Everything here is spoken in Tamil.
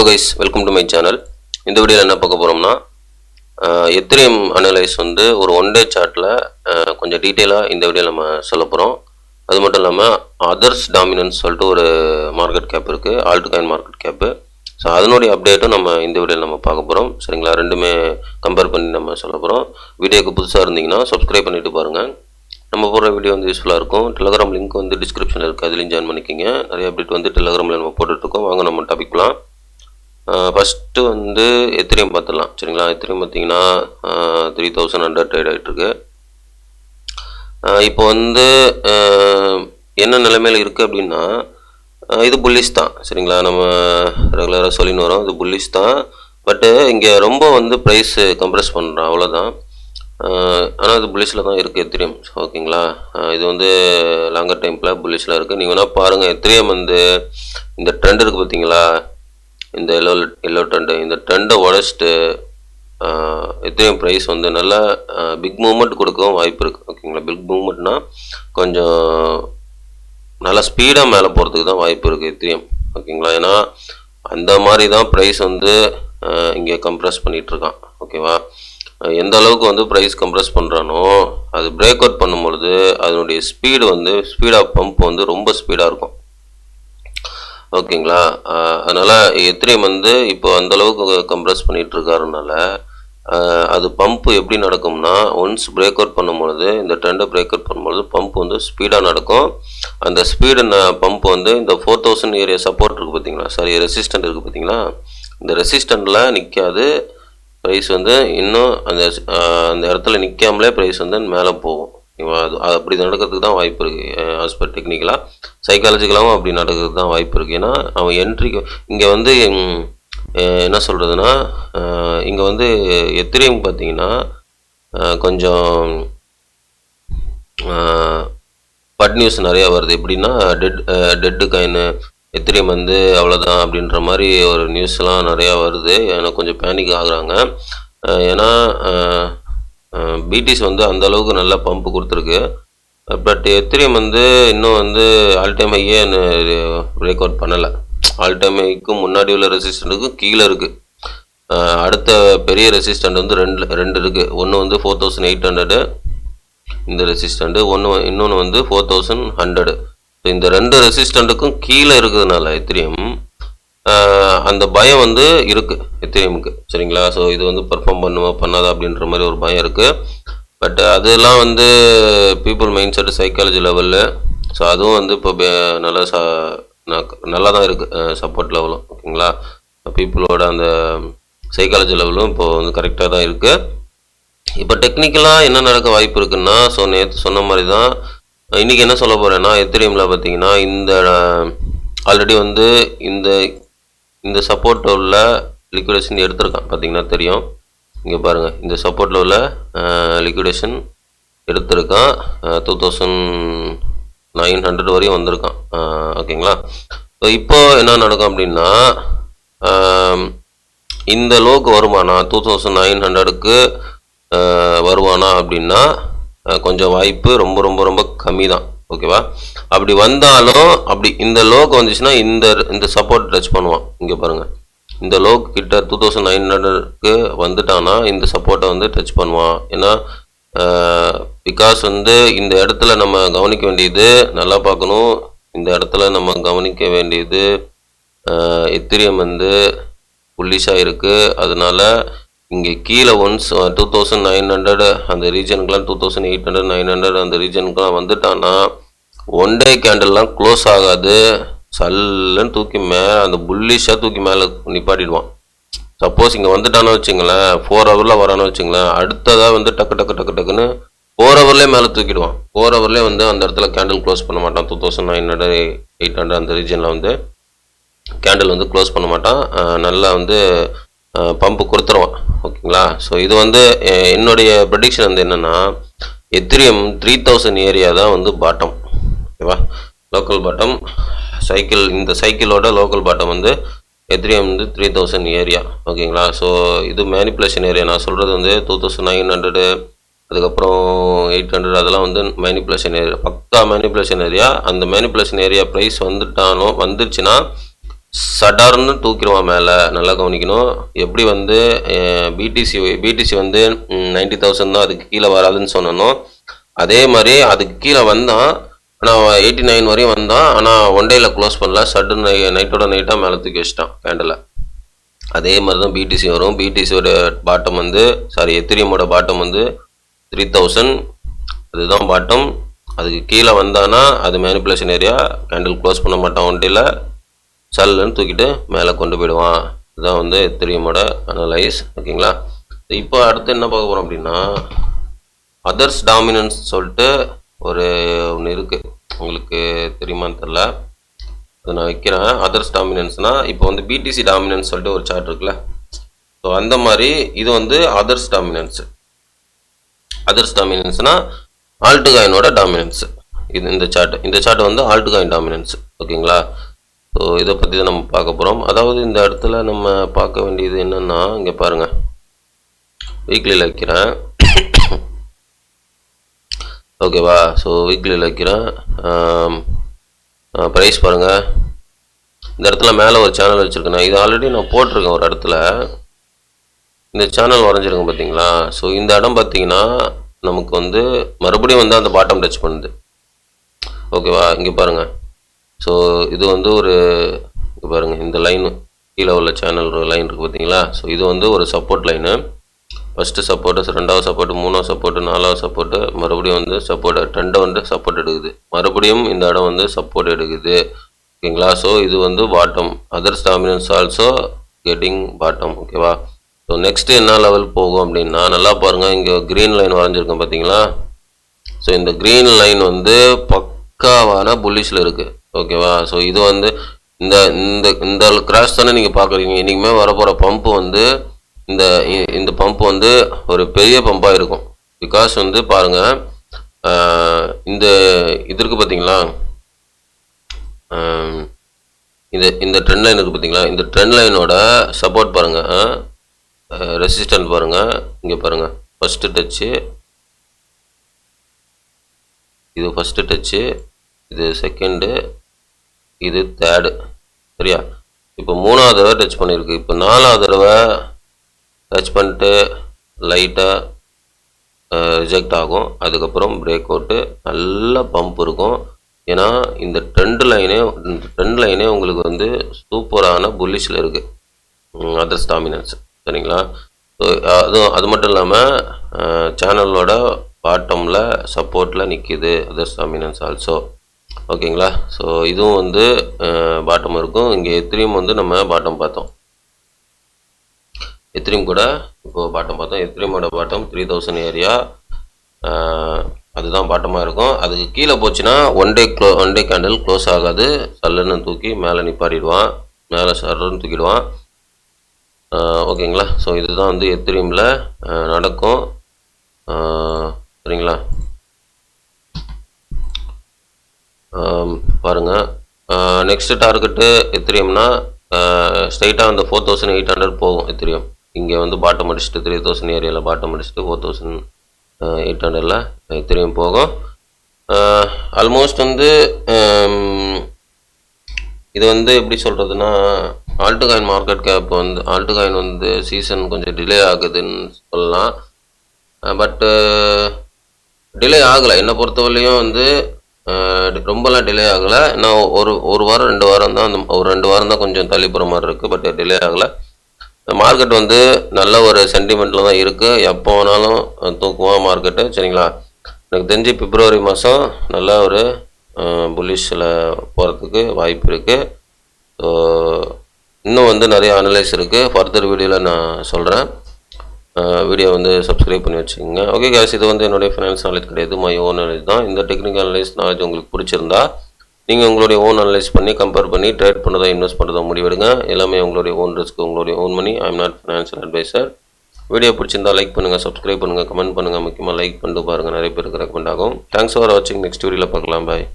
Guys, welcome to my channel. இந்த வீடியோவில் என்ன பார்க்க போகிறோம்னா, எத்திரியம் அனலைஸ் வந்து ஒரு ஒன் டே சார்ட்டில் கொஞ்சம் டீட்டெயிலாக இந்த வீடியோவில் நம்ம சொல்ல போகிறோம். அது மட்டும் இல்லாமல் அதர்ஸ் டாமினன்ஸ் சொல்லிட்டு ஒரு மார்க்கெட் கேப் இருக்குது, alt coin market gap. So அதனுடைய அப்டேட்டும் நம்ம இந்த வீடியோவில் நம்ம பார்க்க போகிறோம். சரிங்களா, ரெண்டுமே கம்பேர் பண்ணி நம்ம சொல்ல போகிறோம். வீடியோக்கு புதுசாக இருந்தீங்கன்னா சப்ஸ்கிரைப் பண்ணிவிட்டு பாருங்கள். நம்ம போடுற வீடியோ வந்து யூஸ்ஃபுல்லாக இருக்கும். டெலிகிராம் லிங்க் வந்து டிஸ்கிரிப்ஷனில் இருக்குது, அதுலேயும் ஜாயின் பண்ணிக்கிங்க. நிறைய அப்டேட் வந்து டெலிகிராமில் நம்ம போட்டுட்ருக்கோம். வாங்க நம்ம டாபிக் போகலாம். ஃபஸ்ட்டு வந்து எத்திரியம் பார்த்துடலாம். சரிங்களா, எத்திரியம் பார்த்தீங்கன்னா 3100 ட்ரேட் ஆகிட்டுருக்கு. இப்போ வந்து என்ன நிலைமையில் இருக்குது அப்படின்னா, இது புல்லிஷ் தான். சரிங்களா, நம்ம ரெகுலராக சொல்லின்னு வரோம், இது புல்லிஷ் தான். பட்டு இங்கே ரொம்ப வந்து ப்ரைஸ் கம்ப்ரெஸ் பண்ணுறோம், அவ்வளோதான். ஆனால் இது புல்லிஷில் தான் இருக்குது எத்திரியம். ஓகேங்களா, இது வந்து லாங்கர் டைமில் புல்லிஷில் இருக்குது. நீங்கள் வேணால் பாருங்கள், எத்திரியம் வந்து இந்த ட்ரெண்ட் இருக்குது பார்த்தீங்களா, இந்த எல்லோ ட்ரெண்டு, இந்த ட்ரெண்டை உடச்சிட்டு எத்திரியம் ப்ரைஸ் வந்து நல்லா பிக் மூவ்மெண்ட் கொடுக்கவும் வாய்ப்பு இருக்குது. ஓகேங்களா, பிக் மூவ்மெண்ட்னா கொஞ்சம் நல்லா ஸ்பீடாக மேலே போகிறதுக்கு தான் வாய்ப்பு இருக்குது எத்திரியம். ஓகேங்களா, ஏன்னா அந்த மாதிரி தான் ப்ரைஸ் வந்து இங்கே கம்ப்ரெஸ் பண்ணிகிட்ருக்கான். ஓகேவா, எந்த அளவுக்கு வந்து ப்ரைஸ் கம்ப்ரெஸ் பண்ணுறானோ அது பிரேக் அவுட் பண்ணும்பொழுது அதனுடைய ஸ்பீடு வந்து ஸ்பீட் ஆஃப் பம்ப் வந்து ரொம்ப ஸ்பீடாக இருக்கும். ஓகேங்களா, அதனால் எத்திரியம் வந்து இப்போ அந்தளவுக்கு கம்ப்ரெஸ் பண்ணிகிட்டு இருக்காருனால அது பம்ப்பு எப்படி நடக்கும்னா, ஒன்ஸ் பிரேக் அவுட் பண்ணும்பொழுது, இந்த ட்ரெண்டை பிரேக் அவுட் பண்ணும்பொழுது பம்ப் வந்து ஸ்பீடாக நடக்கும். அந்த ஸ்பீடு பம்ப் வந்து இந்த 4000 ஏரியா சப்போர்ட் இருக்குது பார்த்தீங்களா, சாரி ரெசிஸ்டன்ட் இருக்குது பார்த்தீங்களா, இந்த ரெசிஸ்டண்ட்டில் நிற்காது. ப்ரைஸ் வந்து இன்னும் அந்த இடத்துல நிற்காமலே ப்ரைஸ் வந்து மேலே போகும். அது அப்படி நடக்கிறதுக்கு தான் வாய்ப்பு இருக்குது. ஆஸ் பர் டெக்னிக்கலாக, சைக்காலஜிக்கலாகவும் அப்படி நடக்கிறதுக்கு தான் வாய்ப்பு இருக்குது. ஏன்னா அவன் என்ட்ரிக்கு இங்கே வந்து என்ன சொல்கிறதுனா, இங்கே வந்து எத்திரியம் பார்த்தீங்கன்னா கொஞ்சம் பட் நியூஸ் நிறையா வருது. எப்படின்னா டெட்டு காயின் எத்திரியம் வந்து அவ்வளோதான் அப்படின்ற மாதிரி ஒரு நியூஸ்லாம் நிறையா வருது. எனக்கு கொஞ்சம் பேனிக் ஆகுறாங்க. ஏன்னா பிடிசி வந்து அந்த அளவுக்கு நல்லா பம்ப் கொடுத்துருக்கு. பட் எத்திரியம் வந்து இன்னும் வந்து ஆல் டைம் ஹையே பிரேக் அவுட் பண்ணலை. ஆல் டைம் ஹைக்கும் முன்னாடி உள்ள ரெசிஸ்டண்ட்டுக்கும் கீழே இருக்குது. அடுத்த பெரிய ரெசிஸ்டண்ட் வந்து ரெண்டு இருக்குது. ஒன்று வந்து 4800 இந்த ரெசிஸ்டண்ட்டு, இன்னொன்று வந்து 4100. இந்த ரெண்டு ரெசிஸ்டண்ட்டுக்கும் கீழே இருக்கிறதுனால எத்திரியம் அந்த பயம் வந்து இருக்குது எத்திரியமுக்கு. சரிங்களா, ஸோ இது வந்து பெர்ஃபார்ம் பண்ணுமா பண்ணாதா அப்படின்ற மாதிரி ஒரு பயம் இருக்குது. பட் அதெல்லாம் வந்து பீப்புள் மைண்ட் செட், சைக்காலஜி லெவலில். ஸோ அதுவும் வந்து இப்போ நல்லா தான் இருக்குது சப்போர்ட் லெவலும். ஓகேங்களா, பீப்புளோட அந்த சைக்காலஜி லெவலும் இப்போது வந்து கரெக்டாக தான் இருக்குது. இப்போ டெக்னிக்கலாக என்ன நடக்க வாய்ப்பு இருக்குன்னா, ஸோ நேற்று சொன்ன மாதிரி தான் இன்றைக்கி என்ன சொல்ல போகிறேன்னா, எத்திரியமில் பார்த்தீங்கன்னா இந்த ஆல்ரெடி வந்து இந்த சப்போர்ட் உள்ள லிக்விடேஷன் எடுத்திருக்கான் பார்த்தீங்கன்னா தெரியும். இங்கே பாருங்கள், இந்த சப்போர்ட்டில் உள்ள லிக்விடேஷன் எடுத்திருக்கான். 2900 வரையும் வந்திருக்கான். ஓகேங்களா, ஸோ இப்போ என்ன நடக்கும் அப்படின்னா, இந்த லோக்கு வருமானா 2900க்கு வருவானா அப்படின்னா கொஞ்சம் வாய்ப்பு ரொம்ப ரொம்ப ரொம்ப கம்மி தான். ஓகேவா, அப்படி வந்தாலும் அப்படி இந்த லோக்கு வந்துச்சுன்னா இந்த சப்போர்ட் டச் பண்ணுவான். இங்கே பாருங்கள், இந்த லோக்கு கிட்ட 2900க்கு வந்துட்டானா இந்த சப்போர்ட்டை வந்து டச் பண்ணுவான். ஏன்னா பிகாஸ் வந்து இந்த இடத்துல நம்ம கவனிக்க வேண்டியது, நல்லா பார்க்கணும், இந்த இடத்துல நம்ம கவனிக்க வேண்டியது எத்திரியம் வந்து புல்லிஷாக இருக்குது. அதனால இங்கே கீழே ஒன்ஸ் 2900 அந்த ரீஜனுக்கெலாம் 2800 900 அந்த ரீஜனுக்கெலாம் வந்துட்டான்னா ஒன் டே கேண்டல்லாம் க்ளோஸ் ஆகாது, சல்லுன்னு தூக்கி மேலே அந்த புல்லிஷாக தூக்கி மேலே நிப்பாட்டிடுவான். சப்போஸ் இங்கே வந்துட்டான்னு வச்சுங்களேன், 4 ஹவரில் வரான்னு வச்சுங்களேன், அடுத்ததாக வந்து டக்குன்னு 4 ஹவர்லேயே மேலே தூக்கிடுவான். 4 ஹவர்லேயே வந்து அந்த இடத்துல கேண்டில் க்ளோஸ் பண்ண மாட்டான். 2900 800 அந்த ரீஜனில் வந்து கேண்டில் வந்து க்ளோஸ் பண்ண மாட்டான். நல்லா வந்து பம்பு கொடுத்துருவான். ஓகேங்களா, ஸோ இது வந்து என்னுடைய ப்ரெடிக்ஷன் வந்து என்னென்னா, எத்திரியம் 3000 ஏரியா தான் வந்து பாட்டம். ஓகேவா, லோக்கல் பாட்டம் இந்த சைக்கிளோட லோக்கல் பாட்டம் வந்து எத்திரியம் வந்து 3000 ஏரியா. ஓகேங்களா, ஸோ இது மேனிப்புலேஷன் ஏரியா. நான் சொல்கிறது வந்து 2900 அதுக்கப்புறம் 800 அதெல்லாம் வந்து மேனிப்புலேஷன் ஏரியா, பக்கா மேனிப்புலேஷன் ஏரியா. அந்த மேனிப்புலேஷன் ஏரியா ப்ரைஸ் வந்துருச்சுன்னா சடார்னு தூக்கிடுவான் மேலே. நல்லா கவனிக்கணும். எப்படி வந்து பிடிசி வந்து 90,000 தான், அதுக்கு கீழே வராதுன்னு சொன்னனோ அதே மாதிரி அதுக்கு கீழே வந்தான். ஆனால் 89 வரையும் வந்தான். ஆனால் ஒன் டேயில் க்ளோஸ் பண்ணல. சட்டு நைட்டோட நைட்டாக மேலே தூக்கி வச்சிட்டான் கேண்டில். அதே மாதிரி தான் பிடிசி வரும். பிடிசியோட பாட்டம் வந்து எத்திரியமோட பாட்டம் வந்து 3000. அதுதான் பாட்டம். அதுக்கு கீழே வந்தானா அது மேனிப்புலேஷன் ஏரியா. கேண்டில் க்ளோஸ் பண்ண மாட்டான் ஒன் டேயில். சல்லுன்னு தூக்கிட்டு மேலே கொண்டு போயிடுவான். இதுதான் வந்து எத்திரியமோட அனலைஸ். ஓகேங்களா. இப்போ அடுத்து என்ன பார்க்க போகிறோம் அப்படின்னா, அதர்ஸ் டாமினன்ஸ் சொல்லிட்டு ஒன்று இருக்குது. உங்களுக்கு தெரியுமான்னு தெரில, அதை நான் வைக்கிறேன். அதர்ஸ் டாமினன்ஸ்னால் இப்போ வந்து பிடிசி டாமினன்ஸ் சொல்லிட்டு ஒரு சார்ட் இருக்குல்ல, ஸோ அந்த மாதிரி இது வந்து அதர்ஸ் டாமினன்ஸ். அதர்ஸ் டாமினன்ஸ்னால் ஆல்ட்டுகாயினோட டாமினன்ஸ். இந்த சார்ட் வந்து ஆல்ட்டுகாயின் டாமினன்ஸ். ஓகேங்களா. ஸோ இதை பற்றி தான் நம்ம பார்க்க போகிறோம். அதாவது இந்த இடத்துல நம்ம பார்க்க வேண்டியது என்னென்னா, இங்கே பாருங்கள், வீக்லியில் வைக்கிறேன். ஓகேவா. ஸோ வீக்லியில் வைக்கிறேன். ப்ரைஸ் பாருங்கள். இந்த இடத்துல மேலே ஒரு சேனல் வச்சுருக்கேன். இது ஆல்ரெடி நான் போட்டிருக்கேன் ஒரு இடத்துல. இந்த சேனல் வரைஞ்சிருக்கேன் பார்த்தீங்களா. ஸோ இந்த இடம் பார்த்தீங்கன்னா நமக்கு வந்து மறுபடியும் வந்து அந்த பாட்டம் டச் பண்ணுது. ஓகேவா. இங்கே பாருங்கள். ஸோ இது வந்து இங்கே பாருங்கள், இந்த லைனு கீழே உள்ள சேனல் லைன் இருக்குது பார்த்தீங்களா. ஸோ இது வந்து ஒரு சப்போர்ட் லைனு. ஃபஸ்ட்டு சப்போர்ட்டு, ரெண்டாவது சப்போர்ட்டு, மூணாவது சப்போர்ட்டு, நாலாவது சப்போர்ட்டு, மறுபடியும் வந்து சப்போர்ட் ட்ரெண்டை வந்து சப்போர்ட் எடுக்குது. மறுபடியும் இந்த இடம் வந்து சப்போர்ட் எடுக்குது. ஓகேங்களா. ஸோ இது வந்து bottom. Others dominance also getting bottom. ஓகேவா. ஸோ நெக்ஸ்ட்டு என்ன லெவல் போகும் அப்படின்னா, நல்லா பாருங்கள், இங்கே க்ரீன் லைன் வரைஞ்சிருக்கேன் பார்த்தீங்களா. ஸோ இந்த க்ரீன் லைன் வந்து பக்காவான புல்லிஷில் இருக்குது. ஓகேவா. ஸோ இது வந்து இந்த இந்த இந்த கிராஷ் தானே நீங்கள் பார்க்குறீங்க. இன்றைக்குமே வரப்போகிற பம்ப்பு வந்து இந்த பம்ப் வந்து ஒரு பெரிய பம்பாக இருக்கும். பிகாஸ் வந்து பாருங்கள், இந்த இது இருக்குது பார்த்தீங்களா, இந்த ட்ரெண்ட் லைன் இருக்குது பார்த்தீங்களா. இந்த ட்ரெண்ட் லைனோட சப்போர்ட் பாருங்கள், ரெசிஸ்டன்ட் பாருங்கள். இங்கே பாருங்கள், ஃபஸ்ட்டு டச்சு, இது ஃபஸ்ட்டு டச்சு, இது செகண்டு, இது தேர்டு. சரியா. இப்போ மூணாவது தடவை டச் பண்ணியிருக்கு. இப்போ நாலாவது தடவை டச் பண்ணிட்டு லைட்டாக ரிஜெக்ட் ஆகும். அதுக்கப்புறம் பிரேக் அவுட்டு, நல்ல பம்ப் இருக்கும். ஏன்னா இந்த ட்ரெண்ட் லைனே உங்களுக்கு வந்து சூப்பரான புல்லிஷில் இருக்குது. Others dominance. சரிங்களா. ஸோ அது மட்டும் இல்லாமல் சேனலோட பாட்டமில் சப்போர்ட்டில் நிற்கிது அதர்ஸ் டாமினன்ஸ் ஆல்சோ. ஓகேங்களா. ஸோ இதுவும் வந்து பாட்டம் இருக்கும். இங்கே எத்திரியும் வந்து நம்ம பாட்டம் பார்த்தோம். எத்திரியும் கூட இப்போது பாட்டம் பார்த்தோம். எத்திரியமோட பாட்டம் 3000 ஏரியா, அதுதான் பாட்டமாக இருக்கும். அதுக்கு கீழே போச்சுன்னா ஒன் டே கேண்டில் க்ளோஸ் ஆகாது. சல்லுன்னு தூக்கி மேலே நிப்பாட்டிடுவான். மேலே சல்லுன்னு தூக்கிடுவான். ஓகேங்களா. ஸோ இதுதான் வந்து எத்திரியமில் நடக்கும். சரிங்களா. பாருங்கள், நெக்ஸ்ட்டு டார்கெட்டு எத்திரியம்னா ஸ்ட்ரைட்டாக அந்த 4800 போகும் எத்திரியம். இங்கே வந்து பாட்டம் அடிச்சுட்டு 3000 ஏரியாவில் பாட்டம் அடிச்சுட்டு 4800 எத்திரியம் போகும். ஆல்மோஸ்ட் வந்து இது வந்து எப்படி சொல்கிறதுனா, ஆல்ட்டுகாயின் மார்க்கெட் கேப் வந்து ஆல்ட்டுகாயின் வந்து சீசன் கொஞ்சம் டிலே ஆகுதுன்னு சொல்லலாம். பட்டு டிலே ஆகலை. என்னை பொறுத்தவரையும் வந்து ரொம்பலாம் டிலே ஆகலை. நான் ஒரு வாரம் 2 வாரம் தான், ஒரு 2 வாரம் தான் கொஞ்சம் தள்ளிப்புற மாதிரி இருக்குது. பட் டிலே ஆகலை. மார்க்கெட் வந்து நல்ல ஒரு சென்டிமெண்ட்டில் தான் இருக்குது. எப்போ வேணாலும் தூக்குவான் மார்க்கெட்டு. சரிங்களா. எனக்கு தெரிஞ்சு பிப்ரவரி மாதம் நல்ல ஒரு புல்லிஷில் போகிறதுக்கு வாய்ப்பு இருக்குது. ஸோ இன்னும் வந்து நிறைய அனலைஸ் இருக்குது. ஃபர்தர் வீடியோவில் நான் சொல்கிறேன். வீடியோ வந்து சப்ஸ்கிரைப் பண்ணி வச்சுக்கோங்க. ஓகே கேஸ், இது வந்து என்னுடைய ஃபினான்ஸ் நாலேஜ் கிடையாது, மை ஓன் நாலேஜ் தான். இந்த டெக்னிக்கல் அனலைஸ் நாலேஜ் உங்களுக்கு பிடிச்சிருந்தா நீங்கள் உங்களுடைய ஓன் அனலைஸ் பண்ணி கம்பேர் பண்ணி ட்ரேட் பண்ணுறதா இன்வெஸ்ட் பண்ணுறதா முடிவெடுங்க. எல்லாமே உங்களுடைய ஓன் ரிஸ்க், உங்களுடைய own money. I am not financial adviser. Video பிடிச்சிருந்தா லைக் பண்ணுங்கள், சப்ஸ்கிரைப் பண்ணுங்கள், கமெண்ட் பண்ணுங்கள். முக்கியமாக லைக் பண்ணிட்டு பாருங்கள், நிறைய பேருக்கு ரெக்கமெண்ட் ஆகும். தேங்க்ஸ் ஃபார் வாட்சிங். நெக்ஸ்ட் வீடியோவில் பார்க்கலாம். பாய்.